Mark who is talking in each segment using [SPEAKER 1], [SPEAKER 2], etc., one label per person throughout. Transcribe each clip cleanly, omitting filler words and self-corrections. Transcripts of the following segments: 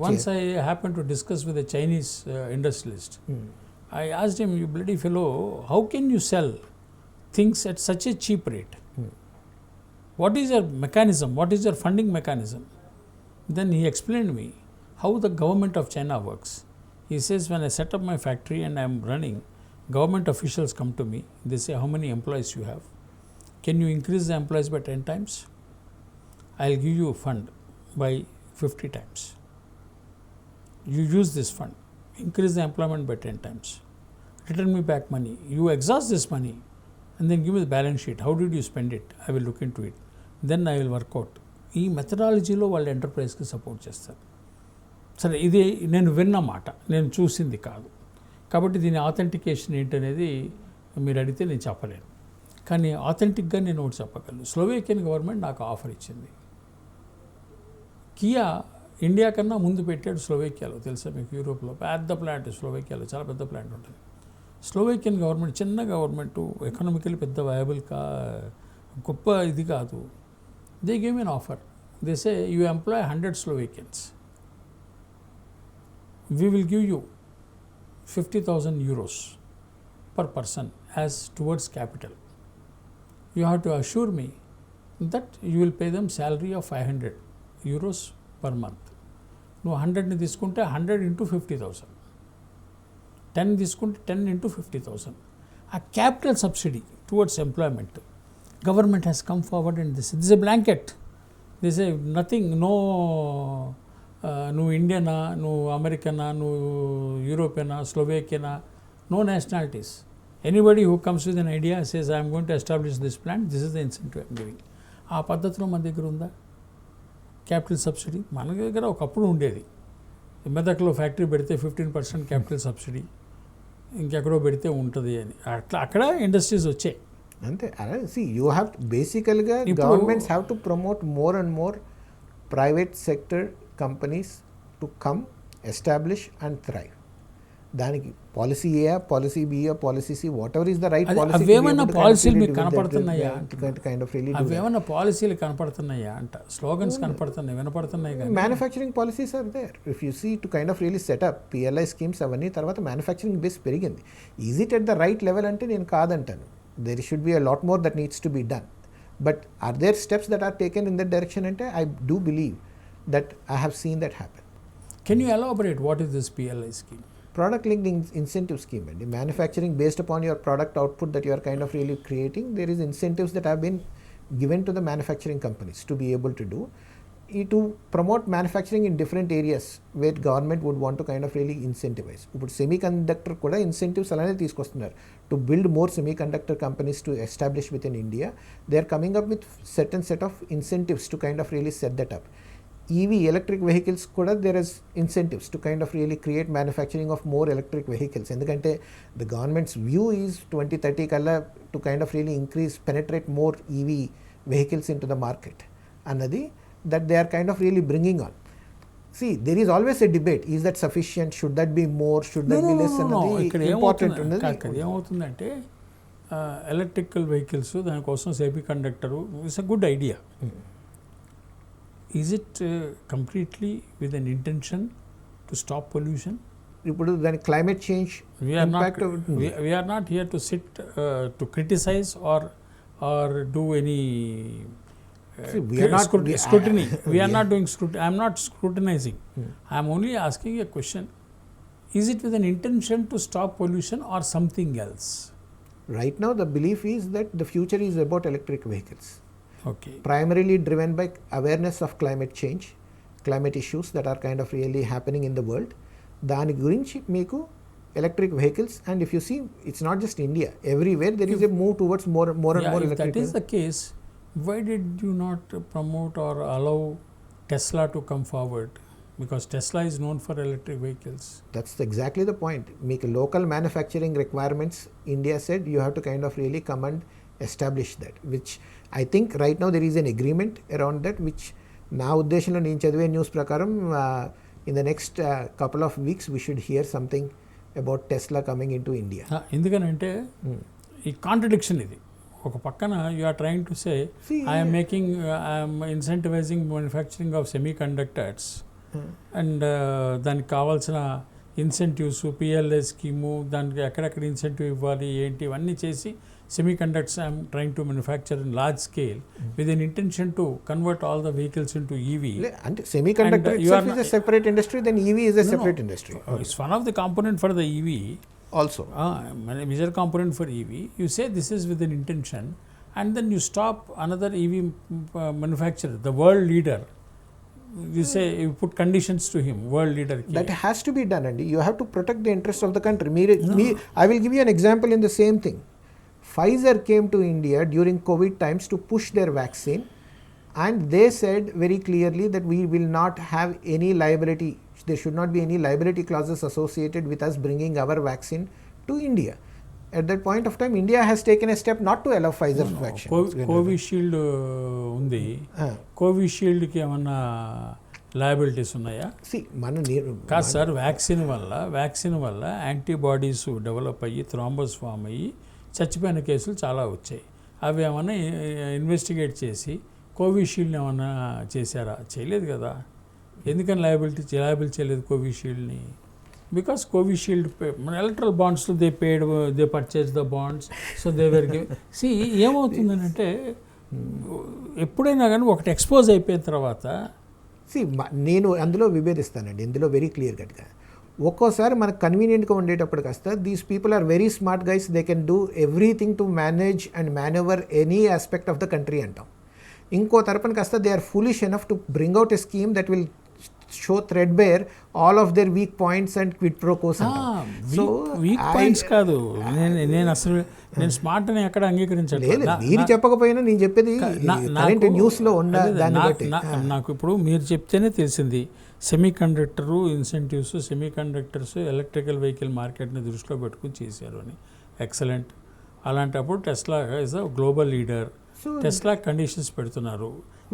[SPEAKER 1] once I happened to discuss with a Chinese industrialist. I asked him, you bloody fellow, how can you sell things at such a cheap rate? What is your mechanism? What is your funding mechanism? Then he explained me how the government of China works. He says, when I set up my factory and I am running, government officials come to me. They say, how many employees you have? Can you increase the employees by 10 times? I'll give you a fund by 50 times. You use this fund, increase the employment by 10 times. Return me back money. You exhaust this money and then give me the balance sheet. How did you spend it? I will look into it. Then I will work out. ఈ మెథడాలజీలో వాళ్ళు ఎంటర్ప్రైజ్కి support చేస్తారు. సరే, ఇది నేను విన్న మాట, నేను చూసింది కాదు. కాబట్టి దీని ఆథెంటికేషన్ ఏంటనేది మీరు అడిగితే నేను చెప్పలేను. కానీ ఆథెంటిక్గా నేను ఒకటి చెప్పగలను. స్లోవేకియన్ గవర్నమెంట్ నాకు ఆఫర్ ఇచ్చింది. కియా ఇండియా కన్నా ముందు పెట్టాడు స్లోవేకియాలో, తెలుసా మీకు? యూరోప్లో పెద్ద ప్లాంట్, స్లోవేకియాలో చాలా పెద్ద ప్లాంట్ ఉంటుంది. స్లోవేకియన్ గవర్నమెంట్ చిన్న గవర్నమెంట్, ఎకనామికలీ పెద్ద వయబుల్ గొప్ప ఇది కాదు. They gave me an offer. They say you employ 100 Slovakians. We will give you 50,000 euros per person as towards capital. You have to assure me that you will pay them salary of 500 euros per month. నువ్వు 100ని తీసుకుంటే 100 into 50,000, 10 తీసుకుంటే 10 into 50,000. ఆ capital subsidy towards employment government has come forward and this is a blanket. This a nothing, no నువ్వు ఇండియనా, నువ్వు అమెరికనా, నువ్వు యూరోపియనా, స్లోవేకియనా, no nationalities. Anybody who comes with an idea says I'm going to establish this plant, this is the incentive I'm giving. ఆ పద్ధతిలో మన దగ్గర ఉందా క్యాపిటల్ సబ్సిడీ? మన దగ్గర ఒకప్పుడు ఉండేది. మెదక్లో ఫ్యాక్టరీ పెడితే 15% క్యాపిటల్ సబ్సిడీ, ఇంకెక్కడో పెడితే ఉంటుంది అని, అట్లా అక్కడ ఇండస్ట్రీస్ వచ్చాయి
[SPEAKER 2] అంతే. సి యూ హ్యావ్ బేసికల్గా governments have to promote more and more private sector companies to come establish and thrive. దానికి policy A, policy B, policy C, whatever is the right policy.
[SPEAKER 1] అవేమన్నా పాలసీలు మీకు కనపడుతున్నాయా?
[SPEAKER 2] అవేమన్నా
[SPEAKER 1] పాలసీలు కనపడుతున్నాయా అంట, స్లోగన్స్ కనపడుతున్నాయి, వినపడుతున్నాయి.
[SPEAKER 2] Manufacturing policies are there. If you see to kind of really set up PLI schemes అవన్నీ తర్వాత మ్యానుఫ్యాక్చరింగ్ బేస్ పెరిగింది. Is it at the right level అంటే నేను కాదంటాను. there should be a lot more that needs to be done, but are there steps that are taken in that direction? And I do believe that I have seen that happen.
[SPEAKER 1] Can you elaborate what is this PLI scheme?
[SPEAKER 2] Product linked incentive scheme. And the manufacturing based upon your product output that you are kind of really creating, there is incentives that have been given to the manufacturing companies to be able to do to promote manufacturing in different areas where government would want to kind of really incentivize. ఇప్పుడు semiconductor కూడా incentives అలానే తీసుకొస్తున్నారు to build more semiconductor companies to establish with in India. They are coming up with certain set of incentives to kind of really set that up. EV electric vehicles కూడా there is incentives to kind of really create manufacturing of more electric vehicles. ఎందుకంటే the government's view is 2030 కల్లా to kind of really increase penetrate more EV vehicles in to the market అన్నది that they are kind of really bringing on. See, there is always a debate, is that sufficient, should that be more, should that be less?
[SPEAKER 1] ఇక్కడ ఏమవుతుందంటే electrical vehicles దానికోసం semiconductor it's a good idea. Is it completely with an intention to stop pollution?
[SPEAKER 2] ఇప్పుడు దాని climate change
[SPEAKER 1] we're not here to sit to criticize or do any scrutiny. We are not doing scrutiny. I am not scrutinizing. I am only asking a question. Is it with an intention to stop pollution or something else?
[SPEAKER 2] Right now the belief is that the future is about electric vehicles.
[SPEAKER 1] Okay.
[SPEAKER 2] Primarily driven by awareness of climate change, climate issues that are kind of really happening in the world. దాని గురించి మీకు electric vehicles, and if you see, it's not just India. Everywhere there is a move towards more and more electric.
[SPEAKER 1] If that is the case, why did you not promote or allow Tesla to come forward? Because Tesla is known for electric vehicles.
[SPEAKER 2] That's exactly the point. Make local manufacturing requirements. India said you have to kind of really come and establish that, which I think right now there is an agreement around that, which నా ఉద్దేశంలో నేను చదివే news ప్రకారం in the next couple of weeks we should hear something about Tesla coming into India.
[SPEAKER 1] ఎందుకనంటే ఈ contradiction ఇది. ఒక పక్కన you are trying to say I'm incentivising manufacturing of semi conductors, and దానికి కావాల్సిన ఇన్సెంటివ్స్, పిఎల్ఏ స్కీము, దానికి ఎక్కడెక్కడ incentive ఇవ్వాలి ఏంటి ఇవన్నీ చేసి semiconductors I'm trying to manufacture in large scale with an intention to convert all the vehicles into EV.
[SPEAKER 2] అంటే semiconductor itself is a separate industry, then EV is a separate industry.
[SPEAKER 1] It's one of the component for the EV
[SPEAKER 2] Also.
[SPEAKER 1] Major component for EV. You say this is with an intention, and then you stop another EV manufacturer, the world leader. You say you put conditions to him, world leader.
[SPEAKER 2] That has to be done, and you have to protect the interest of the country. I will give you an example in the same thing. Pfizer came to India during COVID times to push their vaccine, and they said very clearly that we will not have any liability. There should not be any liability clauses associated with us bringing our vaccine to India. At that point of time, India has taken a step not to allow Pfizer's vaccine.
[SPEAKER 1] Covishield ఉంది. కోవిషీల్డ్కి ఏమన్నా liabilities ఉన్నాయా? కాదు sir, vaccine వల్ల antibodies develop అయ్యి థ్రాంబోస్ form అయ్యి చచ్చిపోయిన కేసులు చాలా వచ్చాయి. అవి ఏమన్నా ఇన్వెస్టిగేట్ చేసి కోవిషీల్డ్ని ఏమన్నా చేశారా? చేయలేదు కదా. ఎందుకని లయబిలిటీ చేయలేదు కోవిషీల్డ్ని? బికాస్ కోవిషీల్డ్ మన ఎలక్ట్రల్ బాండ్స్లో they purchase the bonds, so they were ఏమవుతుందనంటే ఎప్పుడైనా కానీ ఒకటి ఎక్స్పోజ్ అయిపోయిన తర్వాత
[SPEAKER 2] నేను అందులో విభేదిస్తానండి. ఇందులో వెరీ క్లియర్ కట్గా ఒక్కోసారి మనకు కన్వీనియంట్గా ఉండేటప్పుడు కాస్త these people are very smart guys, they can do everything to manage and manoeuvre any aspect of the country అంటాం. ఇంకో తరపున కాస్త they are foolish enough to bring out a scheme that will show threadbare all of their weak points and quid pro quos.
[SPEAKER 1] So weak points కాదు, నేను అసలు నేను smart అని ఎక్కడ అంగీకరించలేదు.
[SPEAKER 2] మీరు చెప్పకపోయినా నేను చెప్పేది కరెంట్ న్యూస్లో ఉన్న దాన్ని బట్టి
[SPEAKER 1] నాకు ఇప్పుడు మీరు చెప్తేనే తెలిసింది. Semiconductor incentives, semiconductors electrical vehicle మార్కెట్ని దృష్టిలో పెట్టుకుని చేశారు అని. ఎక్సలెంట్. అలాంటప్పుడు Tesla is a global leader. Tesla conditions పెడుతున్నారు.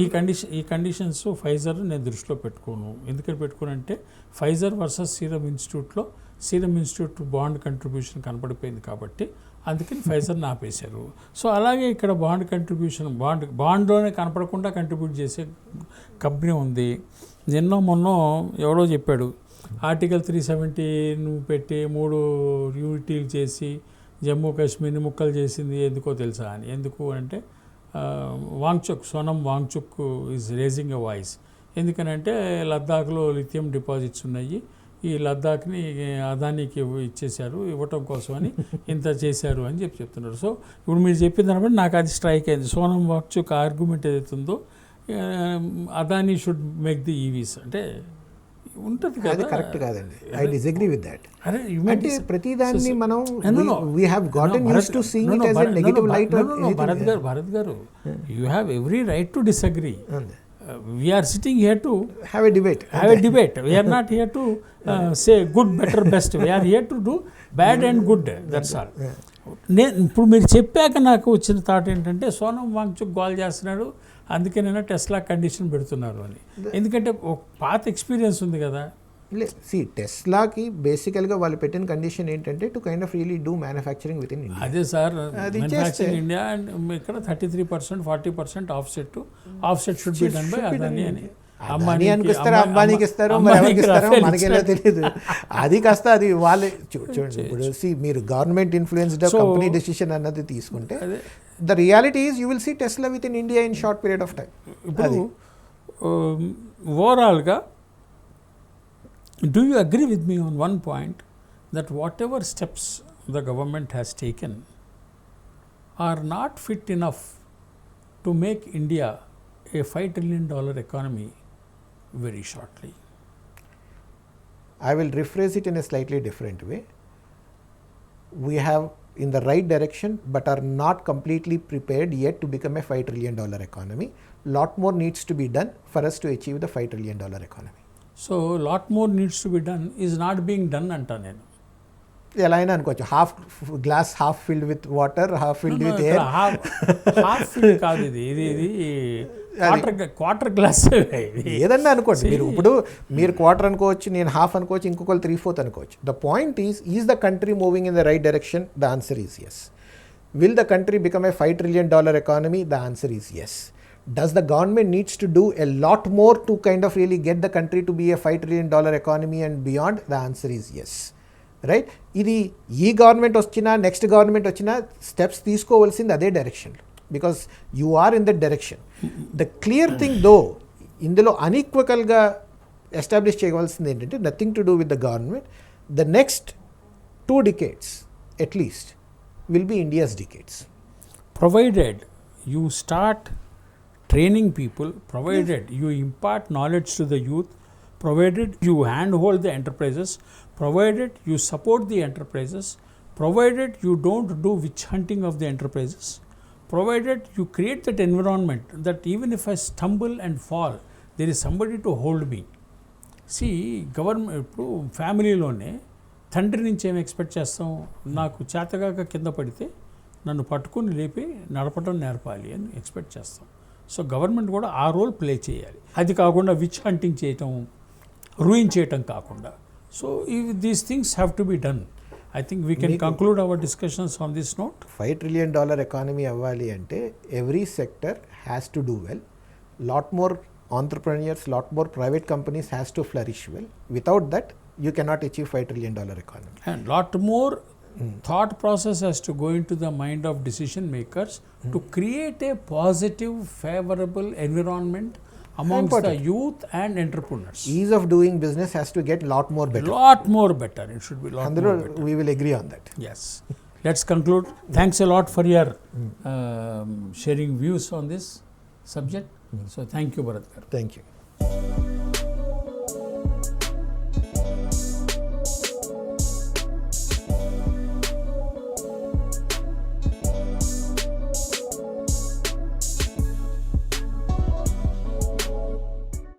[SPEAKER 1] ఈ కండిషన్స్ ఫైజర్ నేను దృష్టిలో పెట్టుకోను. ఎందుకని పెట్టుకోనంటే Pfizer versus Serum Institute bond contribution కనపడిపోయింది కాబట్టి అందుకని ఫైజర్ని ఆపేశారు. సో అలాగే ఇక్కడ బాండ్ కంట్రిబ్యూషన్ బాండ్లోనే కనపడకుండా కంట్రిబ్యూట్ చేసే కంపెనీ ఉంది. మొన్నో ఎవడో చెప్పాడు, ఆర్టికల్ 370 పెట్టి 3 యూనిటీలు చేసి జమ్మూ కాశ్మీర్ని ముక్కలు చేసింది ఎందుకో తెలుసా అని. ఎందుకు అంటే Sonam Wangchuk is raising a voice. ఎందుకనంటే లద్దాఖ్లో లిథియం డిపాజిట్స్ ఉన్నాయి, ఈ లద్దాఖ్ని అదానికి ఇవ్వటం కోసమని ఇంత చేశారు అని చెప్తున్నారు. సో ఇప్పుడు మీరు చెప్పిన దాన్ని బట్టి నాకు అది స్ట్రైక్ అయింది. సోనం వాంగ్చుక్ ఆర్గ్యుమెంట్ ఏదైతుందో Adani should make the EVs అంటే ఉంటుంది కదా.
[SPEAKER 2] కరెక్ట్ కాదండి, ఐ డిసగ్రీ విత్ దట్. అంటే ప్రతిదాన్ని మనం we have gotten used to seeing it as a negative light.
[SPEAKER 1] Bharat గారు you have every right to disagree. We are sitting here to
[SPEAKER 2] have a debate.
[SPEAKER 1] We are not here to say good, better, best. We are here to do bad and good. That's all. ఇప్పుడు మీరు చెప్పాక నాకు వచ్చిన thought ఏంటంటే Sonam Wangchuk goal చేస్తున్నాడు, అందుకేనైనా Tesla condition పెడుతున్నారు అని. ఎందుకంటే ఒక పాత ఎక్స్పీరియన్స్ ఉంది కదా.
[SPEAKER 2] టెస్లాకి బేసికల్గా వాళ్ళు పెట్టిన కండిషన్ ఏంటంటే to kind of really do manufacturing with in India.
[SPEAKER 1] అదే సార్, మ్యానుఫ్యాక్చరింగ్ ఇండియా అండ్ ఇక్కడ 33%, 40% offset should be done by Adani అని.
[SPEAKER 2] అంబానీకి ఇస్తారో ఎవరికి ఇస్తారో మనకెలా తెలియదు. అది కాస్త అది వాళ్ళే చూడండి. ఇప్పుడు మీరు గవర్నమెంట్ ఇన్ఫ్లుయెన్స్డ్ కంపెనీ డెసిషన్ అన్నది తీసుకుంటే the reality is you will see Tesla with in India in short period of time.
[SPEAKER 1] ఇప్పుడు ఓవరాల్గా do you agree with me on one point that whatever steps the government has taken are not fit enough to make India a $5 trillion economy very shortly?
[SPEAKER 2] I will rephrase it in a slightly different way. We have in the right direction but are not completely prepared yet to become a $5 trillion economy. Lot more needs to be done for us to achieve the $5 trillion economy.
[SPEAKER 1] So lot more needs to be done is not being done అంటా నేను.
[SPEAKER 2] ఎలా అయినా అనుకోవచ్చు, half filled with water, half filled with air.
[SPEAKER 1] Half filled కాదు ఇది, ఇది quarter glass
[SPEAKER 2] ఏదన్నా అనుకోండి. మీరు ఇప్పుడు మీరు క్వార్టర్ అనుకోవచ్చు, నేను హాఫ్ అనుకోవచ్చు, ఇంకొకరు 3/4 అనుకోవచ్చు. The point is the country moving in the right direction? The answer is yes. Will the country become a $5 trillion economy? The answer is yes. does the government needs to do a lot more to kind of really get the country to be a $5 trillion economy and beyond? The answer is yes. Right, ఇది ఈ government వచ్చినా next government వచ్చినా steps తీసుకోవాల్సింది అదే direction, because you are in that direction. The clear thing though, ఇందులో అన్ఈక్వకల్గా establish చేయవలసింది ఏంటంటే nothing to do with the government. The next 2 decades at least will be India's decades.
[SPEAKER 1] Provided you start training people, provided you impart knowledge to the youth, provided you handhold the enterprises, provided you support the enterprises, provided you don't do witch hunting of the enterprises, provided you create that environment that even if I stumble and fall, there is somebody to hold me. See, government ఇప్పుడు ఫ్యామిలీలోనే తండ్రి నుంచి ఏమి expect చేస్తాం, నాకు చేతగాక కింద పడితే నన్ను పట్టుకుని లేపి నడపడం నేర్పాలి అని ఎక్స్పెక్ట్ చేస్తాం. సో గవర్నమెంట్ కూడా ఆ రోల్ ప్లే చేయాలి. అది కాకుండా విచ్ హంటింగ్ చేయటం, రూయిన్ చేయటం కాకుండా. So these things have to be done. I think we can conclude our discussions on this note.
[SPEAKER 2] $5 trillion economy అవ్వాలి అంటే every sector has to do well, lot more entrepreneurs, lot more private companies has to flourish well. Without that, you cannot achieve $5 trillion economy.
[SPEAKER 1] And lot more thought process has to go into the mind of decision makers to create a positive, favorable environment amongst the youth and entrepreneurs.
[SPEAKER 2] Ease of doing business has to get lot more better.
[SPEAKER 1] Lot more better. It should be lot more better.
[SPEAKER 2] We will agree on that.
[SPEAKER 1] Yes. Let's conclude. Thanks a lot for your sharing views on this subject. So thank you, Bharat garu.
[SPEAKER 2] Thank you.